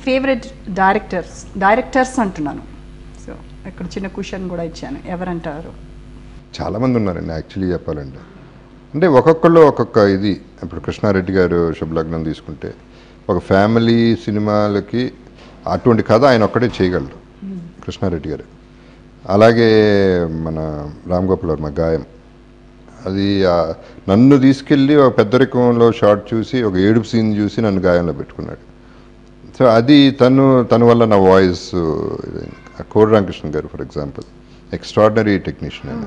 Favourite directors అంటున్నాను. So ఇక్కడ చిన్న క్వశ్చన్ కూడా ఇచ్చాను, ఎవరంటారు? చాలామంది ఉన్నారండి యాక్చువల్లీ చెప్పాలంటే. అంటే ఒక్కొక్కళ్ళు ఒక్కొక్క ఇది. ఇప్పుడు కృష్ణారెడ్డి గారు శుభలగ్నం తీసుకుంటే ఒక ఫ్యామిలీ సినిమాలకి అటువంటి కథ ఆయన ఒక్కడే చేయగలరు, కృష్ణారెడ్డి గారు. అలాగే మన రామ్ గోపాల్ వర్మ గాయం, అది నన్ను తీసుకెళ్ళి ఒక పెద్దరికంలో షార్ట్ చూసి ఒక ఏడుపు సీన్ చూసి నన్ను గాయంలో పెట్టుకున్నాడు. సో అది తన వల్ల నా వాయిస్. కోడి రామకృష్ణ గారు ఫర్ ఎగ్జాంపుల్ ఎక్స్ట్రాడినరీ టెక్నీషియన్ ఆయన.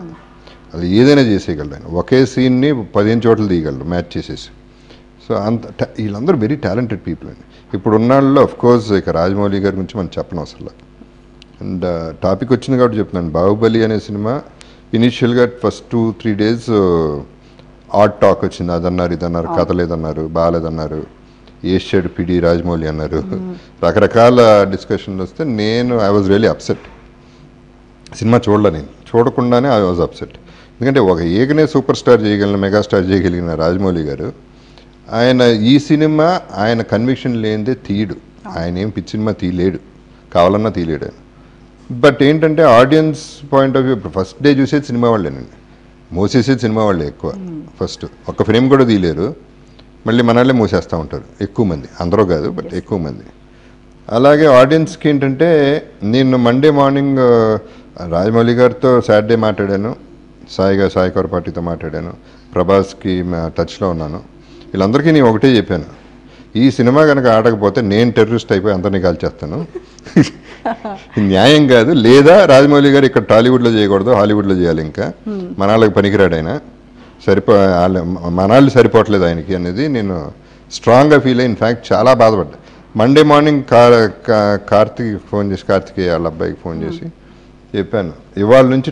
అది ఏదైనా చేసేయగలడు ఆయన. ఒకే సీన్ని 15 చోట్ల తీయగలడు మ్యాచ్ చేసేసి. సో వీళ్ళందరూ వెరీ టాలెంటెడ్ పీపుల్ అండి. ఇప్పుడు ఉన్నాళ్ళలో అఫ్కోర్స్ ఇక రాజమౌళి గారి గురించి మనం చెప్పను అసలు. అండ్ టాపిక్ వచ్చింది కాబట్టి చెప్తున్నాను. బాహుబలి అనే సినిమా ఇనీషియల్గా ఫస్ట్ 2-3 డేస్ ఆడ్ టాక్ వచ్చింది. అదన్నారు ఇదన్నారు, కథ లేదన్నారు, బాగాలేదన్నారు, ఏషియాడ్ పిడి రాజమౌళి అన్నారు, రకరకాల డిస్కషన్లు వస్తే I was really upset. Cinema నేను చూడకుండానే ఐ వాజ్ అప్సెట్. ఎందుకంటే ఒక ఏకనే సూపర్ స్టార్ చేయగలిగిన, మెగాస్టార్ చేయగలిగిన రాజమౌళి గారు ఆయన ఈ సినిమా ఆయన కన్విక్షన్ లేనిదే తీయడు. ఆయన ఏం పిచ్చి సినిమా తీయలేడు, కావాలన్నా తీయలేడు ఆయన. బట్ ఏంటంటే ఆడియన్స్ పాయింట్ ఆఫ్ వ్యూ, ఇప్పుడు ఫస్ట్ డే చూసేది సినిమా వాళ్ళేనండి, మోసేసేది సినిమా వాళ్ళే ఎక్కువ. ఫస్ట్ ఒక్క ఫ్రేమ్ కూడా తీయలేరు, మళ్ళీ మనల్నే మూసేస్తూ ఉంటారు ఎక్కువ మంది, అందరూ కాదు బట్ ఎక్కువ మంది. అలాగే ఆడియన్స్కి ఏంటంటే, నేను మండే మార్నింగ్ రాజమౌళి గారితో సాటర్డే మాట్లాడాను, సాయి కొరపాటితో మాట్లాడాను, ప్రభాస్కి టచ్లో ఉన్నాను. వీళ్ళందరికీ నేను ఒకటే చెప్పాను, ఈ సినిమా కనుక ఆడకపోతే నేను టెర్రరిస్ట్ అయిపోయి అందరినీ కాల్చేస్తాను, న్యాయం కాదు. లేదా రాజమౌళి గారు ఇక్కడ టాలీవుడ్లో చేయకూడదు, హాలీవుడ్లో చేయాలి, ఇంకా మనాళ్ళకి పనికిరాడు ఆయన, మనాళ్ళు సరిపోవట్లేదు ఆయనకి అనేది నేను స్ట్రాంగ్గా ఫీల్ అయ్యి ఇన్ఫ్యాక్ట్ చాలా బాధపడ్డా. మండే మార్నింగ్ కార్తికేయ వాళ్ళ అబ్బాయికి ఫోన్ చేసి చెప్పాను, ఇవాళ నుంచి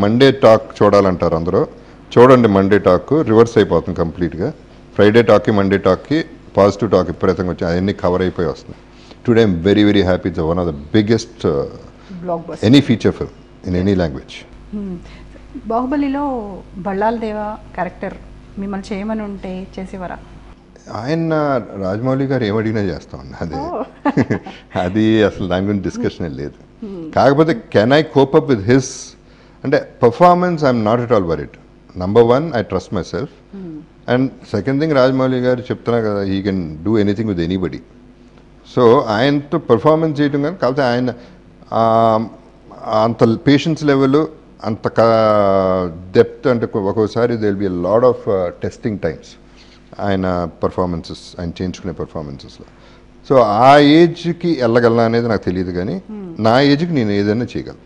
మండే టాక్ చూడాలంటారు అందరూ, చూడండి మండే టాక్ రివర్స్ అయిపోతుంది కంప్లీట్గా. ఫ్రైడే టాక్కి మండే టాక్కి పాజిటివ్ టాక్ విపరీతంగా వచ్చి అవన్నీ కవర్ అయిపోయి వస్తుంది. Today I'm very very happy. It's one of the biggest any feature film in any language. బాహుబలిలో బళ్ళాల దేవా క్యారెక్టర్ మిమ్మల్ని చేయమని ఉంటే చేసేవారా? ఆయన రాజమౌళి గారు ఏమడిగినా చేస్తామండి, అది అసలు దాని గురించి డిస్కషన్ లేదు. కాకపోతే can I cope up with his అంటే performance, I'm not at all worried. Number 1 I trust myself, and second thing Rajamouli గారు చెప్తున్నా కదా, he can do anything with anybody. So ఆయనతో పర్ఫార్మెన్స్ చేయడం కానీ, కాకపోతే ఆయన అంత పేషెన్స్ లెవెల్, అంత డెప్త్, అంటే ఒక్కోసారి they will be a lot of testing times ఆయన పర్ఫార్మెన్సెస్, ఆయన చేయించుకునే పర్ఫార్మెన్సెస్లో. సో ఆ ఏజ్కి వెళ్ళగలనా అనేది నాకు తెలియదు, కానీ నా ఏజ్కి నేను ఏదైనా చేయగలను.